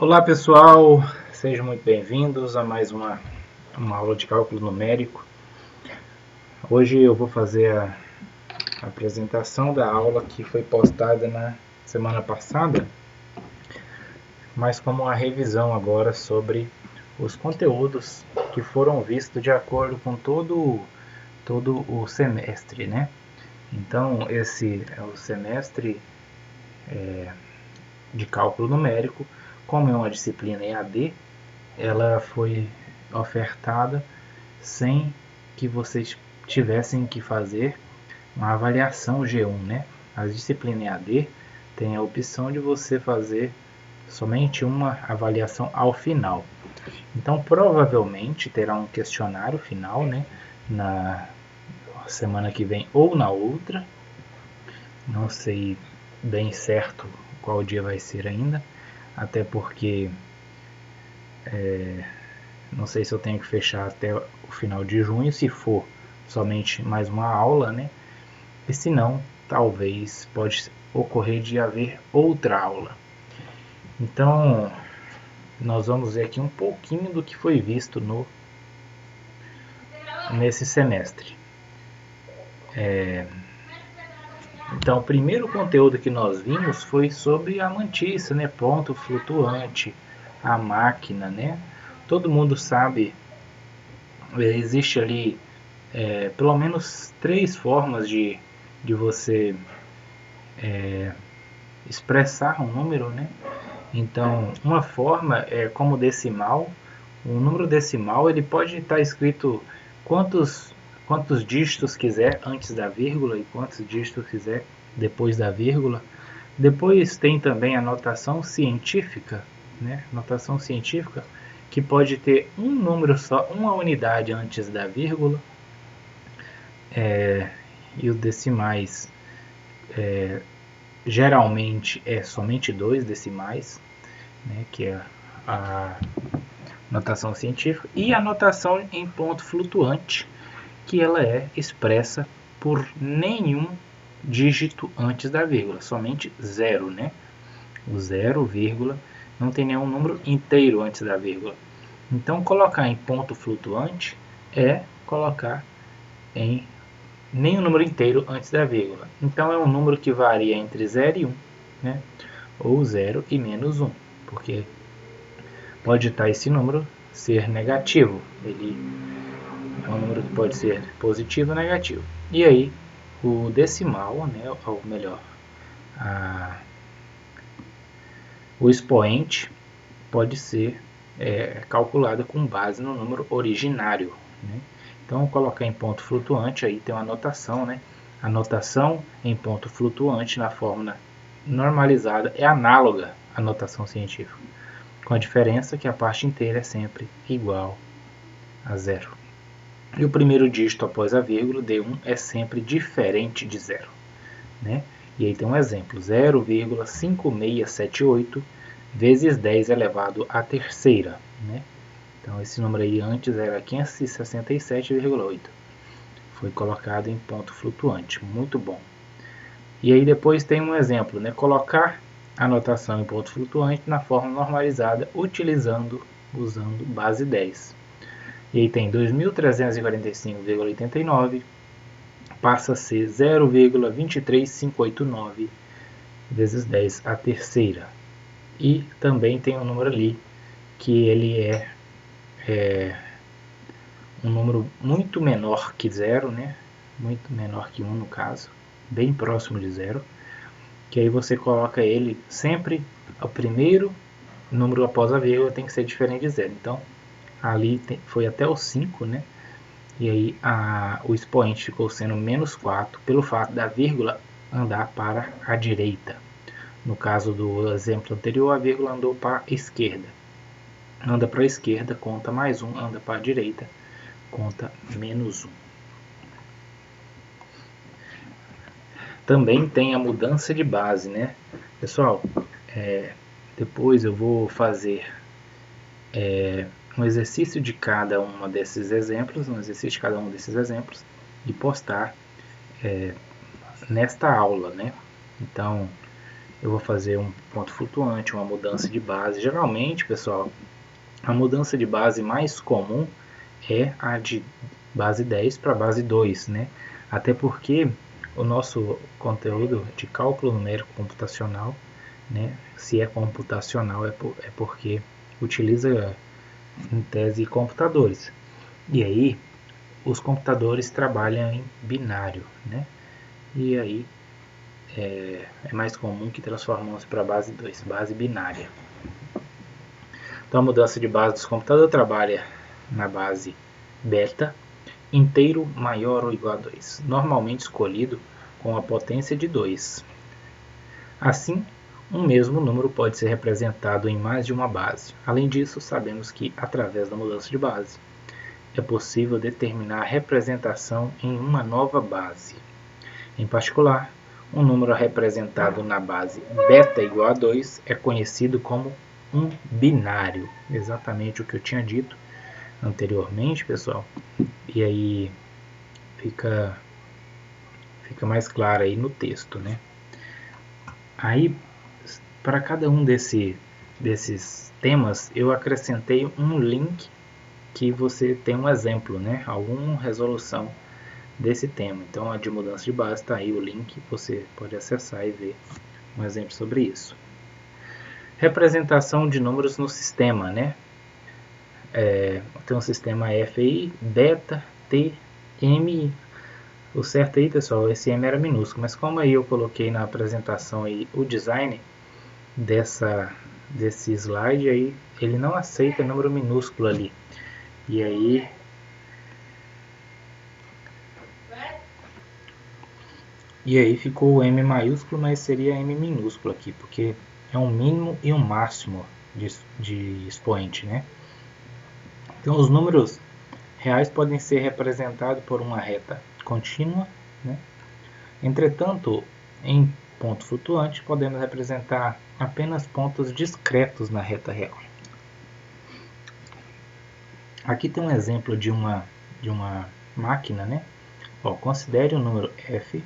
Olá pessoal, sejam muito bem-vindos a mais uma aula de cálculo numérico. Hoje eu vou fazer a apresentação da aula que foi postada na semana passada, mas como uma revisão agora sobre os conteúdos que foram vistos de acordo com todo o semestre, né? Então esse é o semestre de cálculo numérico. Como é uma disciplina EAD, ela foi ofertada sem que vocês tivessem que fazer uma avaliação G1, né? As disciplinas EAD tem a opção de você fazer somente uma avaliação ao final. Então, provavelmente terá um questionário final, né? Na semana que vem ou na outra. Não sei bem certo qual dia vai ser ainda, até porque não sei se eu tenho que fechar até o final de junho, se for somente mais uma aula, né? E se não, talvez pode ocorrer de haver outra aula. Então, nós vamos ver aqui um pouquinho do que foi visto nesse semestre. Então, o primeiro conteúdo que nós vimos foi sobre a mantice, né? Ponto flutuante, a máquina, né? Todo mundo sabe, existe ali pelo menos 3 formas de você expressar um número, né? Então, uma forma é como decimal. O número decimal ele pode estar escrito quantos dígitos quiser antes da vírgula e quantos dígitos quiser depois da vírgula. Depois tem também a notação científica, né? Notação científica que pode ter um número só, uma unidade antes da vírgula. E os decimais geralmente é somente 2 decimais, né, que é a notação científica, e a notação em ponto flutuante, que ela é expressa por nenhum dígito antes da vírgula, somente 0, né? O 0, vírgula, não tem nenhum número inteiro antes da vírgula. Então, colocar em ponto flutuante é colocar em nenhum número inteiro antes da vírgula. Então, é um número que varia entre 0 e 1, né? Ou 0 e menos 1, porque pode estar esse número ser negativo. Ele é um número que pode ser positivo ou negativo. E aí, o decimal, né, ou melhor, o expoente pode ser calculado com base no número originário, né? Então, colocar em ponto flutuante, aí tem uma notação, né? A notação em ponto flutuante na fórmula normalizada é análoga à notação científica, com a diferença que a parte inteira é sempre igual a 0. E o primeiro dígito após a vírgula, D1, é sempre diferente de 0, né? E aí tem um exemplo, 0,5678 vezes 10 elevado à terceira, né? Então, esse número aí antes era 567,8. Foi colocado em ponto flutuante. Muito bom. E aí depois tem um exemplo, né? Colocar a notação em ponto flutuante na forma normalizada usando base 10. E aí tem 2.345,89 passa a ser 0,23589 vezes 10 a terceira. E também tem um número ali que ele é um número muito menor que 0, né? Muito menor que 1 no caso, bem próximo de 0, que aí você coloca ele sempre, o primeiro número após a vírgula tem que ser diferente de 0. Então, ali foi até o 5, né? E aí o expoente ficou sendo menos 4 pelo fato da vírgula andar para a direita. No caso do exemplo anterior, a vírgula andou para a esquerda. Anda para a esquerda, conta mais 1, anda para a direita, conta menos 1. Também tem a mudança de base, né? Pessoal, depois eu vou fazer um exercício de cada um desses exemplos, e postar nesta aula, né? Então, eu vou fazer um ponto flutuante, uma mudança de base. Geralmente, pessoal, a mudança de base mais comum é a de base 10 para base 2, né? Até porque o nosso conteúdo de cálculo numérico computacional, né, se é computacional é porque utiliza em tese computadores. E aí os computadores trabalham em binário, né? E aí é mais comum que transformamos para base 2, base binária. Então a mudança de base dos computadores trabalha na base beta, inteiro maior ou igual a 2, normalmente escolhido com a potência de 2. Assim, um mesmo número pode ser representado em mais de uma base. Além disso, sabemos que, através da mudança de base, é possível determinar a representação em uma nova base. Em particular, um número representado na base beta igual a 2 é conhecido como um binário. Exatamente o que eu tinha dito anteriormente, pessoal. E aí fica mais claro aí no texto, né? Aí, para cada um desses temas, eu acrescentei um link que você tem um exemplo, né? Alguma resolução desse tema. Então, a de mudança de base está aí o link, você pode acessar e ver um exemplo sobre isso. Representação de números no sistema, né? Tem um sistema FI, beta, T, M. O certo aí, pessoal, esse M era minúsculo, mas como aí eu coloquei na apresentação aí o design desse slide aí, ele não aceita número minúsculo ali. E aí ficou o M maiúsculo, mas seria M minúsculo aqui, porque é um mínimo e um máximo de expoente, né? Então os números reais podem ser representados por uma reta contínua, né? Entretanto, em ponto flutuante, podemos representar apenas pontos discretos na reta real. Aqui tem um exemplo de uma máquina, né? Ó, considere o número f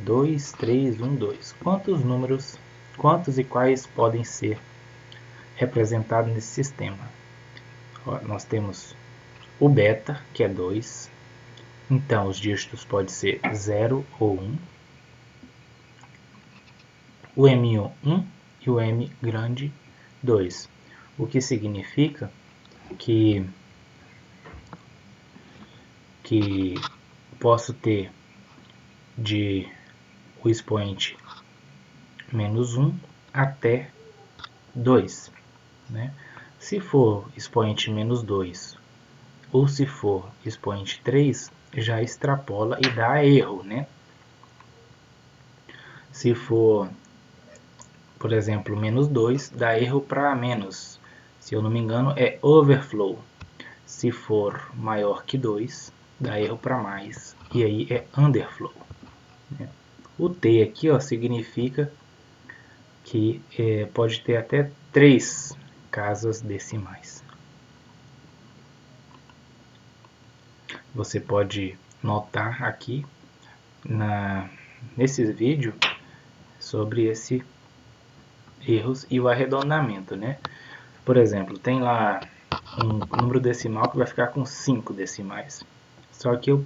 2, 3, 1, 2. Quantos e quais podem ser representados nesse sistema? Ó, nós temos o beta, que é 2. Então, os dígitos podem ser 0 ou 1. O M1, 1 e o M grande, 2. O que significa que posso ter de o expoente menos 1 até 2. Né? Se for expoente menos 2 ou se for expoente 3, já extrapola e dá erro, né? Se for, por exemplo, menos 2, dá erro para menos. Se eu não me engano, é overflow. Se for maior que 2, dá erro para mais. E aí é underflow. Né? O T aqui ó, significa que pode ter até 3 casas decimais. Você pode notar aqui nesse vídeo sobre esses erros e o arredondamento, né? Por exemplo, tem lá um número decimal que vai ficar com 5 decimais. Só que eu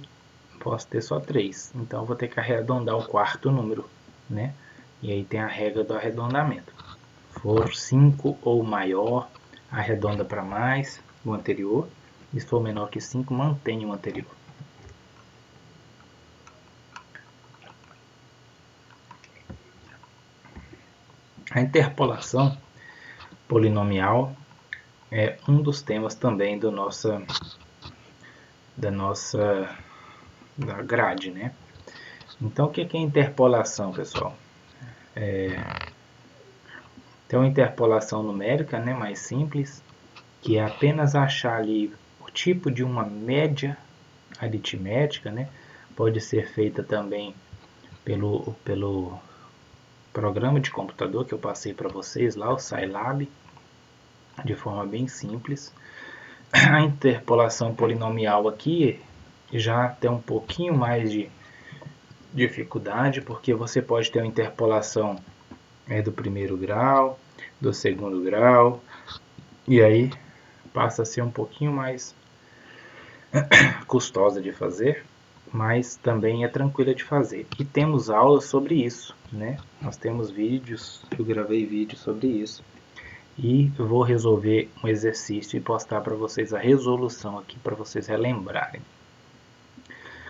posso ter só 3, então eu vou ter que arredondar o quarto número, né? E aí tem a regra do arredondamento. For 5 ou maior, arredonda para mais o anterior. E se for menor que 5, mantém o anterior. A interpolação polinomial é um dos temas também da grade, né? Então, o que é interpolação, pessoal? Tem uma interpolação numérica, né, mais simples, que é apenas achar ali o tipo de uma média aritmética, né? Pode ser feita também pelo programa de computador que eu passei para vocês lá, o Scilab, de forma bem simples. A interpolação polinomial aqui já tem um pouquinho mais dificuldade, porque você pode ter uma interpolação do primeiro grau, do segundo grau, e aí passa a ser um pouquinho mais custosa de fazer, mas também é tranquila de fazer. E temos aulas sobre isso, né? Nós temos vídeos, eu gravei vídeos sobre isso. E eu vou resolver um exercício e postar para vocês a resolução aqui para vocês relembrarem.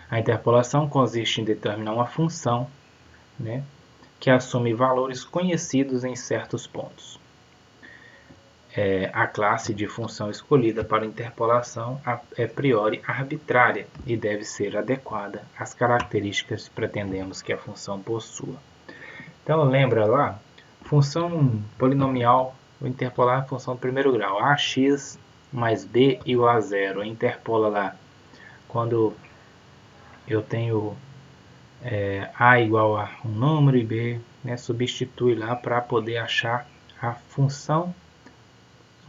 A interpolação consiste em determinar uma função, né, que assume valores conhecidos em certos pontos. A classe de função escolhida para interpolação é a priori arbitrária e deve ser adequada às características que pretendemos que a função possua. Então lembra lá, função polinomial, vou interpolar a função do primeiro grau, ax mais b igual a zero. Interpola lá quando eu tenho a igual a um número e b, né, substitui lá para poder achar a função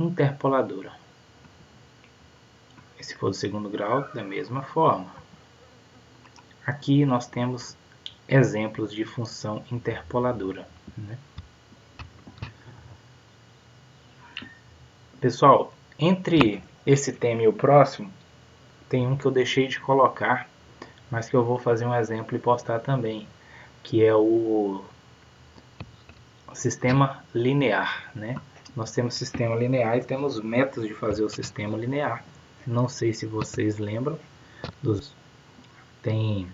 interpoladora. E se for do segundo grau, da mesma forma. Aqui nós temos exemplos de função interpoladora, né? Pessoal, entre esse tema e o próximo, tem um que eu deixei de colocar, mas que eu vou fazer um exemplo e postar também, que é o sistema linear, né? Nós temos sistema linear e temos métodos de fazer o sistema linear. Não sei se vocês lembram. Tem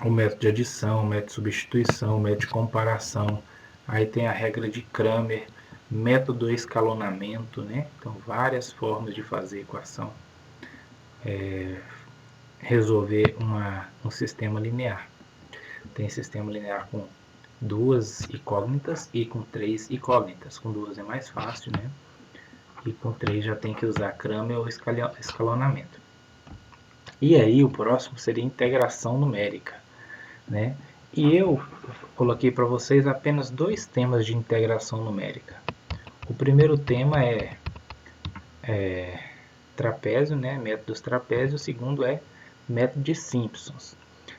o método de adição, o método de substituição, o método de comparação. Aí tem a regra de Cramer, método de escalonamento, né? Então, várias formas de fazer equação. Resolver um sistema linear. Tem sistema linear com 2 incógnitas e com 3 incógnitas. Com 2 é mais fácil, né? E com 3 já tem que usar Cramer ou escalonamento. E aí o próximo seria integração numérica, né? E eu coloquei para vocês apenas 2 temas de integração numérica. O primeiro tema é trapézio, né? Método dos trapézios. O segundo é método de Simpsons.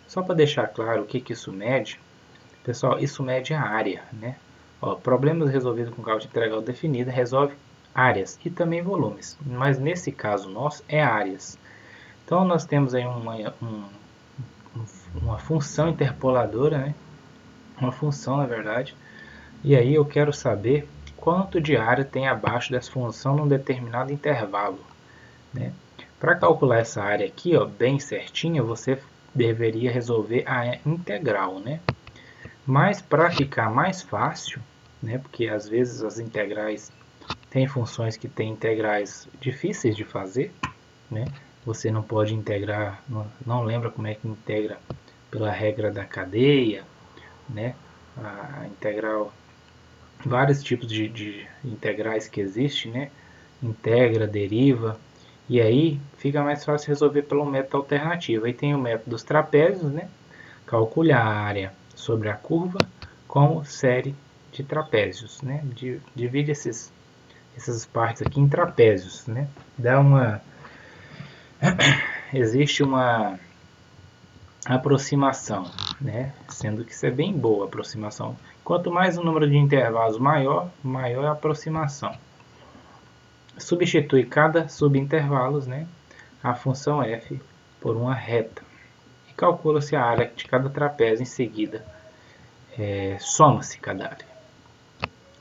Só para deixar claro o que isso mede, pessoal, isso mede a área, né? Ó, problemas resolvidos com cálculo integral definido resolve áreas e também volumes, mas nesse caso nosso é áreas. Então nós temos aí uma função interpoladora, né? Uma função na verdade, e aí eu quero saber quanto de área tem abaixo dessa função num determinado intervalo, né? Para calcular essa área aqui, ó, bem certinha, você deveria resolver a integral, né? Mas para ficar mais fácil, né? Porque às vezes as integrais tem funções que têm integrais difíceis de fazer, né? Você não pode integrar, não lembra como é que integra pela regra da cadeia, né? A integral, vários tipos de integrais que existem, né? Integra, deriva, e aí fica mais fácil resolver pelo método alternativo. Aí tem o método dos trapézios, né? Calcule a área sobre a curva como série de trapézios, né? Divide essas partes aqui em trapézios, né? Existe uma aproximação, né? Sendo que isso é bem boa a aproximação. Quanto mais o número de intervalos maior é a aproximação. Substitui cada subintervalos, né, a função f por uma reta. E calcula-se a área de cada trapézio em seguida. Soma-se cada área.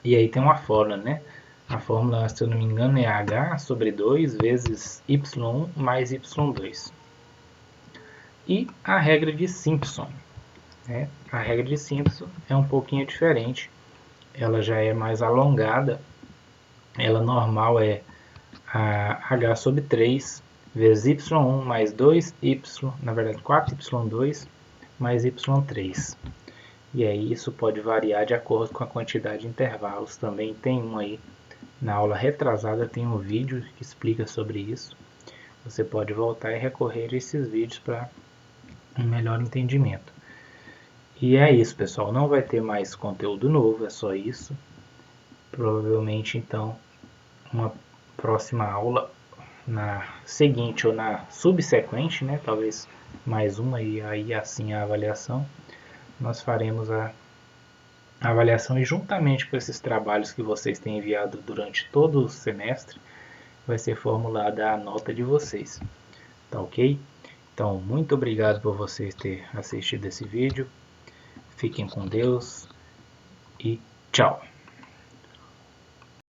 E aí tem uma fórmula, né? A fórmula, se eu não me engano, é h sobre 2 vezes y1 mais y2. E a regra de Simpson, né? A regra de Simpson é um pouquinho diferente. Ela já é mais alongada. Ela normal é a h sobre 3 vezes y1 mais 2y, na verdade 4y2 mais y3. E aí isso pode variar de acordo com a quantidade de intervalos. Também tem um aí, na aula retrasada tem um vídeo que explica sobre isso. Você pode voltar e recorrer a esses vídeos para um melhor entendimento. E é isso, pessoal. Não vai ter mais conteúdo novo, é só isso. Provavelmente, então, uma próxima aula na seguinte ou na subsequente, né? Talvez mais uma e aí assim a avaliação. nós faremos a avaliação e juntamente com esses trabalhos que vocês têm enviado durante todo o semestre, vai ser formulada a nota de vocês, tá ok? Então, muito obrigado por vocês terem assistido esse vídeo, fiquem com Deus e tchau!